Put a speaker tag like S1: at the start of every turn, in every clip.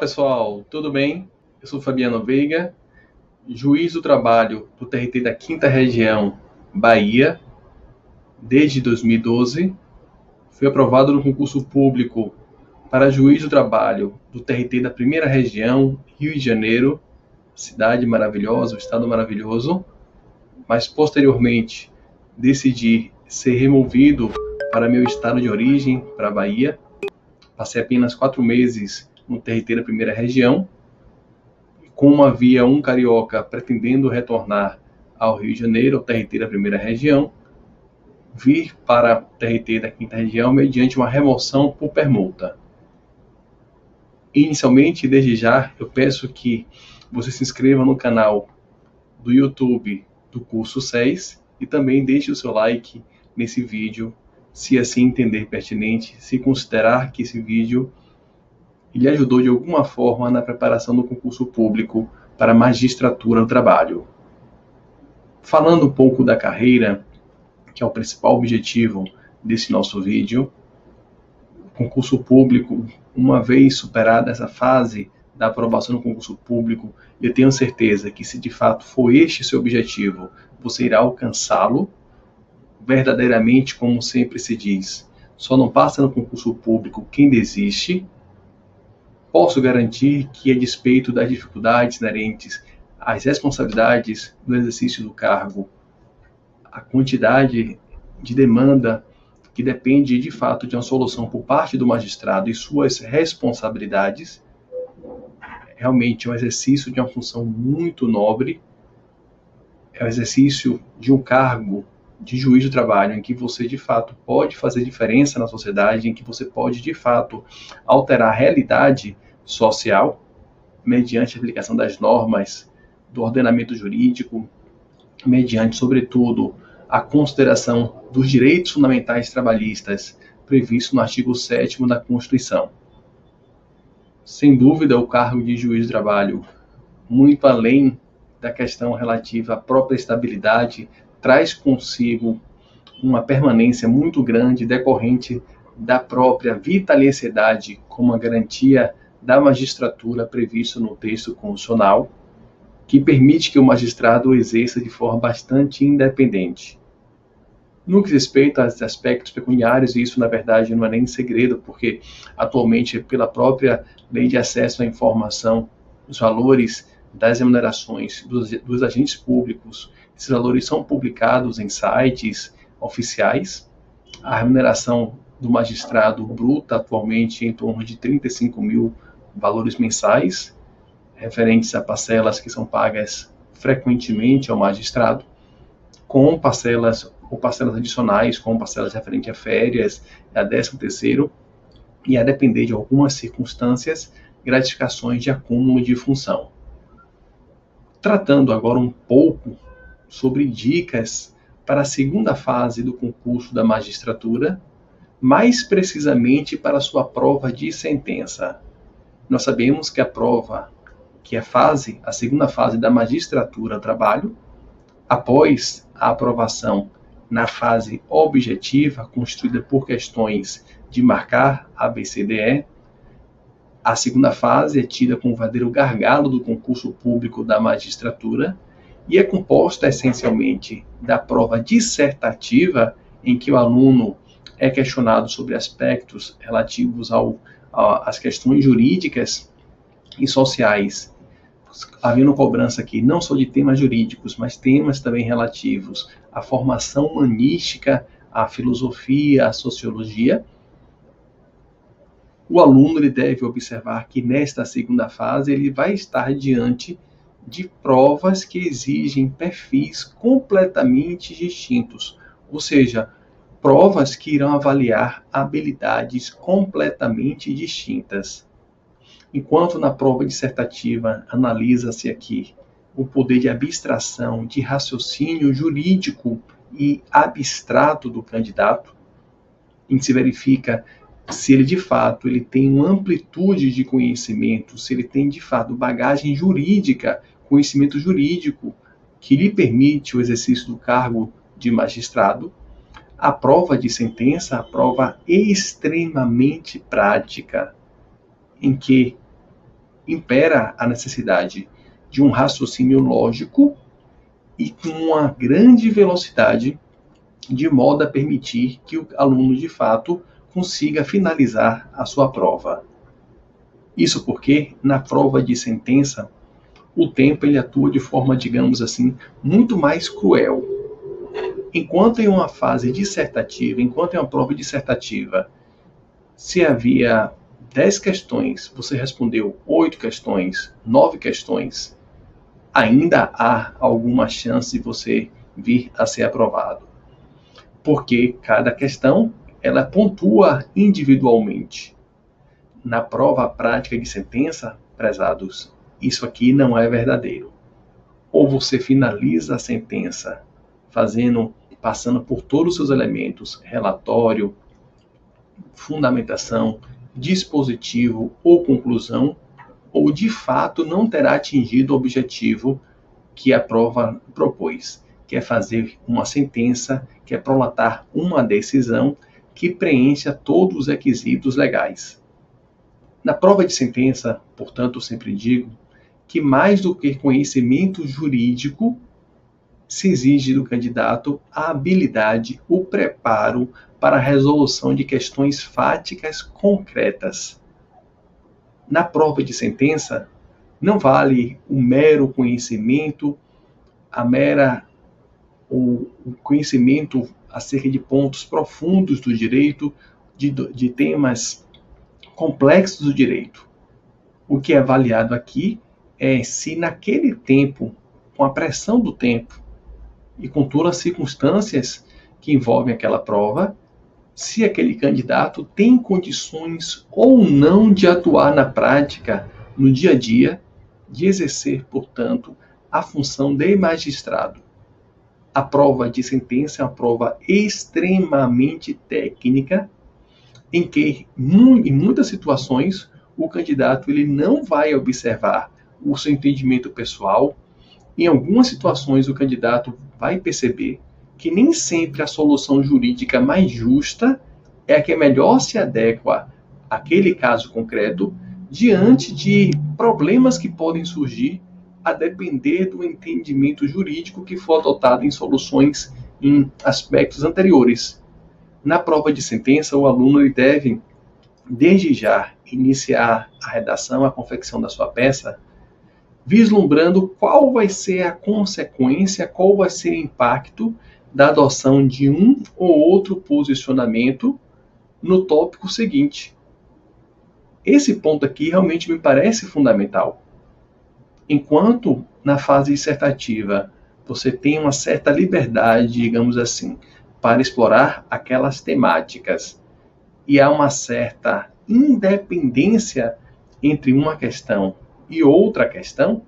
S1: pessoal, tudo bem? Eu sou Fabiano Veiga, juiz do trabalho do TRT da 5ª Região, Bahia, desde 2012. Fui aprovado no concurso público para juiz do trabalho do TRT da 1ª Região, Rio de Janeiro, cidade maravilhosa, estado maravilhoso, mas posteriormente decidi ser removido para meu estado de origem, para a Bahia. Passei apenas 4 meses no TRT da 1ª Região. Como havia um carioca pretendendo retornar ao Rio de Janeiro, ao TRT da 1ª Região, vir para o TRT da 5ª Região mediante uma remoção por permuta. Inicialmente, desde já, eu peço que você se inscreva no canal do YouTube do curso 6 e também deixe o seu like nesse vídeo, se assim entender pertinente, se considerar que esse vídeo lhe ajudou de alguma forma na preparação do concurso público para a magistratura do trabalho. Falando um pouco da carreira, que é o principal objetivo desse nosso vídeo, o concurso público, uma vez superada essa fase da aprovação do concurso público, eu tenho certeza que, se de fato for este seu objetivo, você irá alcançá-lo verdadeiramente, como sempre se diz. Só não passa no concurso público quem desiste. Posso garantir que, a despeito das dificuldades inerentes às responsabilidades do exercício do cargo, a quantidade de demanda que depende de fato de uma solução por parte do magistrado e suas responsabilidades, realmente é um exercício de uma função muito nobre, é o exercício de um cargo de juiz do trabalho em que você de fato pode fazer diferença na sociedade, em que você pode de fato alterar a realidade social mediante a aplicação das normas do ordenamento jurídico, mediante, sobretudo, a consideração dos direitos fundamentais trabalhistas previstos no artigo 7º da Constituição. Sem dúvida, o cargo de juiz do trabalho, muito além da questão relativa à própria estabilidade, traz consigo uma permanência muito grande decorrente da própria vitaliciedade como a garantia da magistratura prevista no texto constitucional, que permite que o magistrado o exerça de forma bastante independente. No que diz respeito aos aspectos pecuniários, isso na verdade não é nem segredo, porque atualmente, pela própria lei de acesso à informação, os valores das remunerações dos agentes públicos, esses valores são publicados em sites oficiais. A remuneração do magistrado bruta atualmente é em torno de 35 mil valores mensais, referentes a parcelas que são pagas frequentemente ao magistrado, com parcelas ou parcelas adicionais, com parcelas referentes a férias, a 13º, e a depender de algumas circunstâncias, gratificações de acúmulo de função. Tratando agora um pouco sobre dicas para a segunda fase do concurso da magistratura, mais precisamente para a sua prova de sentença. Nós sabemos que a prova, que é a segunda fase da magistratura do trabalho, após a aprovação na fase objetiva, constituída por questões de marcar ABCDE, a segunda fase é tida como o verdadeiro gargalo do concurso público da magistratura e é composta essencialmente da prova dissertativa, em que o aluno é questionado sobre aspectos relativos às questões jurídicas e sociais, havendo cobrança aqui não só de temas jurídicos, mas temas também relativos à formação humanística, à filosofia, à sociologia. O aluno ele deve observar que nesta segunda fase ele vai estar diante de provas que exigem perfis completamente distintos, ou seja, provas que irão avaliar habilidades completamente distintas. Enquanto na prova dissertativa analisa-se aqui o poder de abstração, de raciocínio jurídico e abstrato do candidato, em que se verifica se ele de fato tem uma amplitude de conhecimento, se ele tem de fato bagagem jurídica, conhecimento jurídico que lhe permite o exercício do cargo de magistrado. A prova de sentença, a prova extremamente prática, em que impera a necessidade de um raciocínio lógico e com uma grande velocidade, de modo a permitir que o aluno, de fato, consiga finalizar a sua prova. Isso porque, na prova de sentença, o tempo ele atua de forma, digamos assim, muito mais cruel. Enquanto em uma fase dissertativa, enquanto em uma prova dissertativa, se havia 10 questões, você respondeu 8 questões, 9 questões, ainda há alguma chance de você vir a ser aprovado. Porque cada questão, ela pontua individualmente. Na prova prática de sentença, prezados, isso aqui não é verdadeiro. Ou você finaliza a sentença passando por todos os seus elementos, relatório, fundamentação, dispositivo ou conclusão, ou de fato não terá atingido o objetivo que a prova propôs, que é fazer uma sentença, que é prolatar uma decisão que preencha todos os requisitos legais. Na prova de sentença, portanto, eu sempre digo que mais do que conhecimento jurídico, se exige do candidato a habilidade, o preparo para a resolução de questões fáticas concretas. Na prova de sentença, não vale o mero conhecimento, o conhecimento acerca de pontos profundos do direito, de temas complexos do direito. O que é avaliado aqui é se naquele tempo, com a pressão do tempo e com todas as circunstâncias que envolvem aquela prova, se aquele candidato tem condições ou não de atuar na prática, no dia a dia, de exercer, portanto, a função de magistrado. A prova de sentença é uma prova extremamente técnica, em que, em muitas situações, o candidato ele não vai observar o seu entendimento pessoal. Em algumas situações, o candidato vai perceber que nem sempre a solução jurídica mais justa é a que melhor se adequa àquele caso concreto, diante de problemas que podem surgir a depender do entendimento jurídico que for adotado em soluções em aspectos anteriores. Na prova de sentença, o aluno ele deve, desde já, iniciar a redação, a confecção da sua peça, vislumbrando qual vai ser a consequência, qual vai ser o impacto da adoção de um ou outro posicionamento no tópico seguinte. Esse ponto aqui realmente me parece fundamental. Enquanto na fase dissertativa você tem uma certa liberdade, digamos assim, para explorar aquelas temáticas e há uma certa independência entre uma questão e outra questão,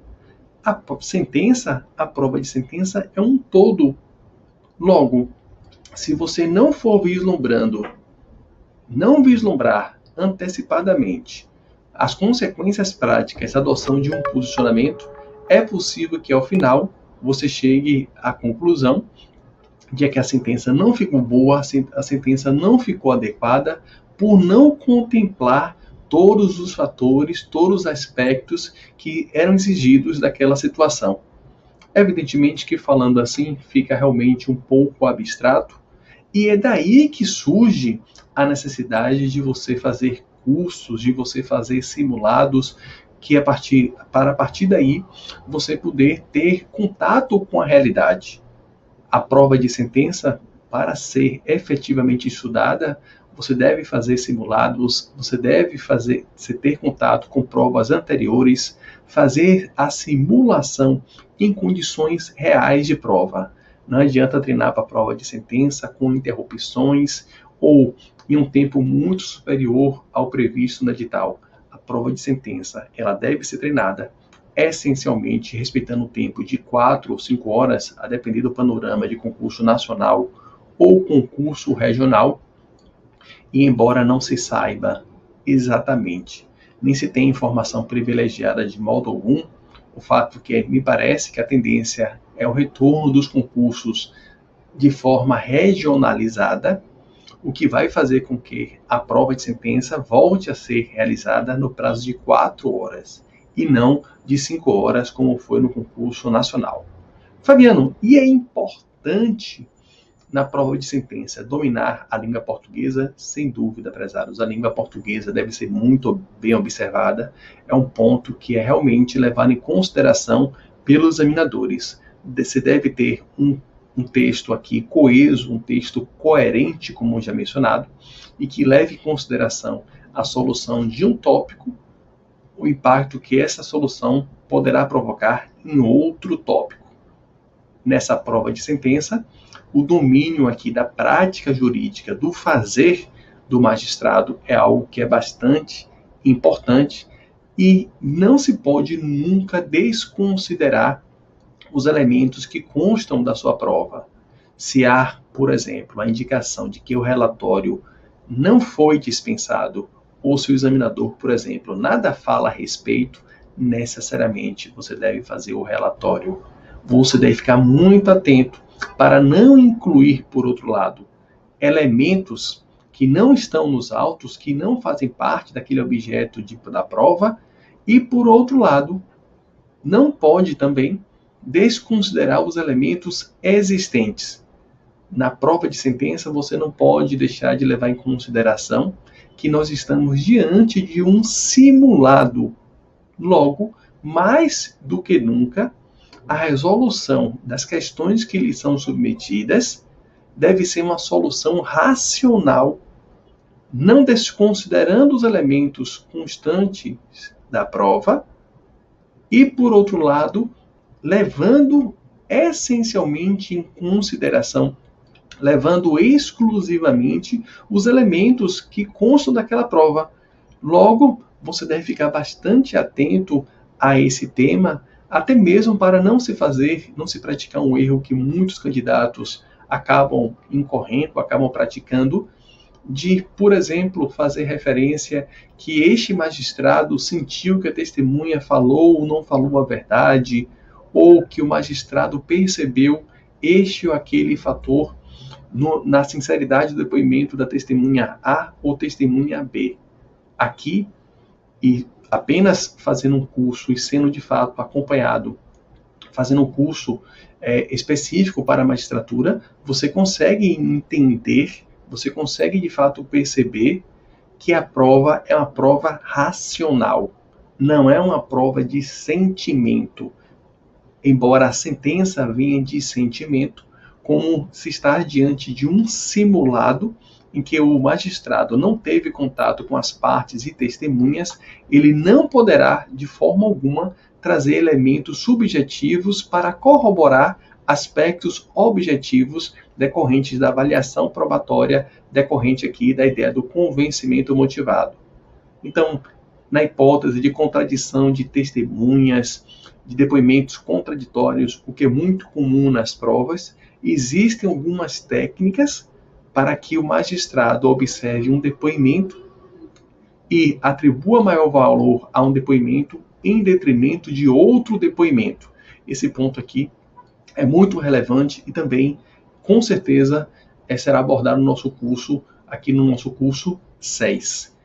S1: a prova de sentença é um todo. Logo, se você não vislumbrar antecipadamente as consequências práticas da adoção de um posicionamento, é possível que ao final você chegue à conclusão de que a sentença não ficou boa, a sentença não ficou adequada, por não contemplar todos os fatores, todos os aspectos que eram exigidos daquela situação. Evidentemente que falando assim fica realmente um pouco abstrato, e é daí que surge a necessidade de você fazer cursos, de você fazer simulados, que a partir daí você poder ter contato com a realidade. A prova de sentença, para ser efetivamente estudada, você deve fazer simulados, você ter contato com provas anteriores, fazer a simulação em condições reais de prova. Não adianta treinar para a prova de sentença com interrupções ou em um tempo muito superior ao previsto no edital. A prova de sentença, ela deve ser treinada essencialmente respeitando o tempo de 4 ou 5 horas, a depender do panorama de concurso nacional ou concurso regional, e embora não se saiba exatamente, nem se tenha informação privilegiada de modo algum, o fato que me parece que a tendência é o retorno dos concursos de forma regionalizada, o que vai fazer com que a prova de sentença volte a ser realizada no prazo de 4 horas. e não de 5 horas, como foi no concurso nacional. Fabiano, e é importante na prova de sentença dominar a língua portuguesa? Sem dúvida, prezados. A língua portuguesa deve ser muito bem observada. É um ponto que é realmente levado em consideração pelos examinadores. Você deve ter um texto aqui coeso, um texto coerente, como já mencionado, e que leve em consideração a solução de um tópico, o impacto que essa solução poderá provocar em outro tópico. Nessa prova de sentença, o domínio aqui da prática jurídica, do fazer do magistrado, é algo que é bastante importante e não se pode nunca desconsiderar os elementos que constam da sua prova. Se há, por exemplo, a indicação de que o relatório não foi dispensado, ou se o examinador, por exemplo, nada fala a respeito, necessariamente você deve fazer o relatório. Você deve ficar muito atento para não incluir, por outro lado, elementos que não estão nos autos, que não fazem parte daquele objeto da prova, e, por outro lado, não pode também desconsiderar os elementos existentes. Na prova de sentença, você não pode deixar de levar em consideração que nós estamos diante de um simulado. Logo, mais do que nunca, a resolução das questões que lhe são submetidas deve ser uma solução racional, não desconsiderando os elementos constantes da prova e, por outro lado, levando essencialmente em consideração, levando exclusivamente os elementos que constam daquela prova. Logo, você deve ficar bastante atento a esse tema, até mesmo para não se praticar um erro que muitos candidatos acabam incorrendo, acabam praticando, de, por exemplo, fazer referência que este magistrado sentiu que a testemunha falou ou não falou a verdade, ou que o magistrado percebeu este ou aquele fator na sinceridade do depoimento da testemunha A ou testemunha B. Aqui, e apenas fazendo um curso e sendo de fato acompanhado, fazendo um curso específico para a magistratura, você consegue entender, você consegue de fato perceber que a prova é uma prova racional, não é uma prova de sentimento. Embora a sentença venha de sentimento, como se está diante de um simulado em que o magistrado não teve contato com as partes e testemunhas, ele não poderá, de forma alguma, trazer elementos subjetivos para corroborar aspectos objetivos decorrentes da avaliação probatória, decorrente aqui da ideia do convencimento motivado. Então, na hipótese de contradição de testemunhas, de depoimentos contraditórios, o que é muito comum nas provas, existem algumas técnicas para que o magistrado observe um depoimento e atribua maior valor a um depoimento em detrimento de outro depoimento. Esse ponto aqui é muito relevante e também, com certeza, será abordado no nosso curso, aqui no nosso curso 6.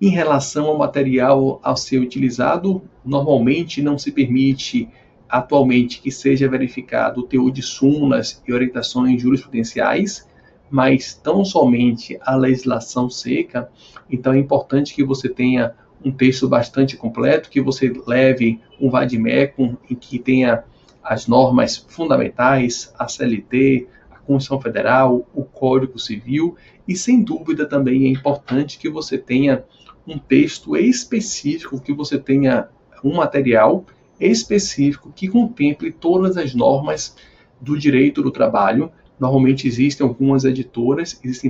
S1: Em relação ao material a ser utilizado, normalmente não se permite atualmente que seja verificado o teor de súmulas e orientações jurisprudenciais, mas tão somente a legislação seca. Então é importante que você tenha um texto bastante completo, que você leve um vade-mecum em que tenha as normas fundamentais, a CLT, a Constituição Federal, o Código Civil, e sem dúvida também é importante que você tenha um texto específico, que você tenha um material específico que contemple todas as normas do direito do trabalho. Normalmente existem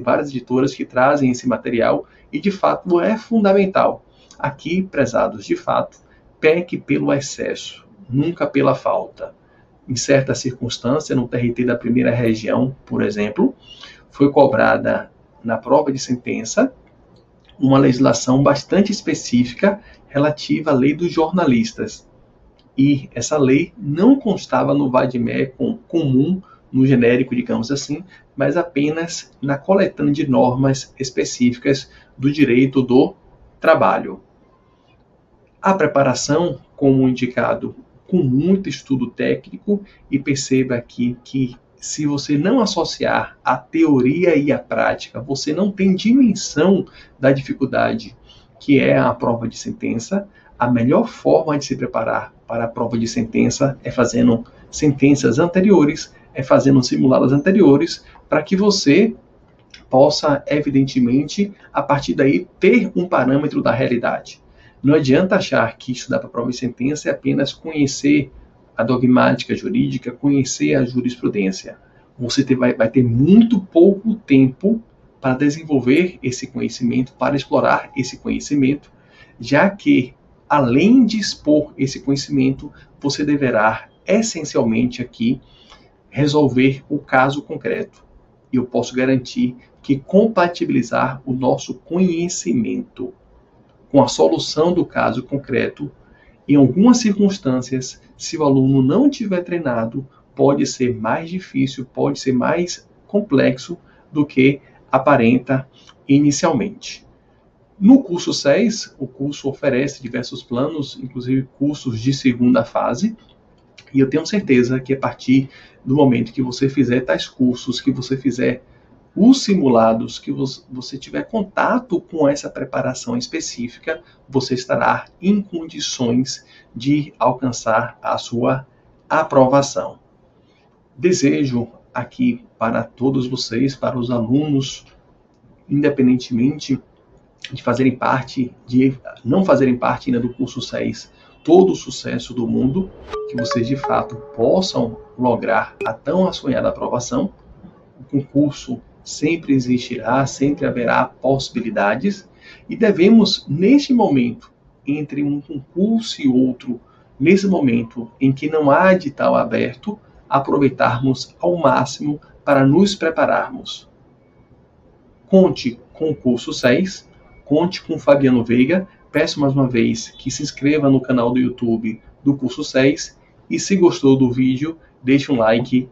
S1: várias editoras que trazem esse material e, de fato, é fundamental. Aqui, prezados, de fato, peque pelo excesso, nunca pela falta. Em certa circunstância, no TRT da primeira região, por exemplo, foi cobrada na prova de sentença uma legislação bastante específica relativa à lei dos jornalistas. E essa lei não constava no vade-mecum comum, no genérico, digamos assim, mas apenas na coletânea de normas específicas do direito do trabalho. A preparação, como indicado, com muito estudo técnico, e perceba aqui que se você não associar a teoria e a prática, você não tem dimensão da dificuldade que é a prova de sentença. A melhor forma de se preparar para a prova de sentença é fazendo sentenças anteriores, é fazendo simulados anteriores, para que você possa, evidentemente, a partir daí, ter um parâmetro da realidade. Não adianta achar que estudar para a prova de sentença é apenas conhecer a dogmática jurídica, conhecer a jurisprudência. Você vai ter muito pouco tempo para desenvolver esse conhecimento, para explorar esse conhecimento, já que, além de expor esse conhecimento, você deverá, essencialmente aqui, resolver o caso concreto. E eu posso garantir que compatibilizar o nosso conhecimento com a solução do caso concreto, em algumas circunstâncias, se o aluno não tiver treinado, pode ser mais difícil, pode ser mais complexo do que aparenta inicialmente. No curso 6, o curso oferece diversos planos, inclusive cursos de segunda fase, e eu tenho certeza que a partir do momento que você fizer tais cursos, que você fizer os simulados, que você tiver contato com essa preparação específica, você estará em condições de alcançar a sua aprovação. Desejo aqui para todos vocês, para os alunos, independentemente de fazerem parte, de não fazerem parte ainda do curso 6, todo o sucesso do mundo, que vocês de fato possam lograr a tão sonhada aprovação. O concurso sempre existirá, sempre haverá possibilidades, e devemos, neste momento, entre um concurso e outro, nesse momento em que não há edital aberto, aproveitarmos ao máximo para nos prepararmos. Conte com o curso 6, conte com Fabiano Veiga. Peço mais uma vez que se inscreva no canal do YouTube do curso 6 e, se gostou do vídeo, deixe um like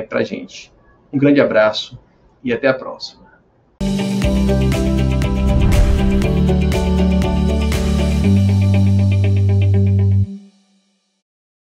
S1: pra gente. Um grande abraço e até a próxima.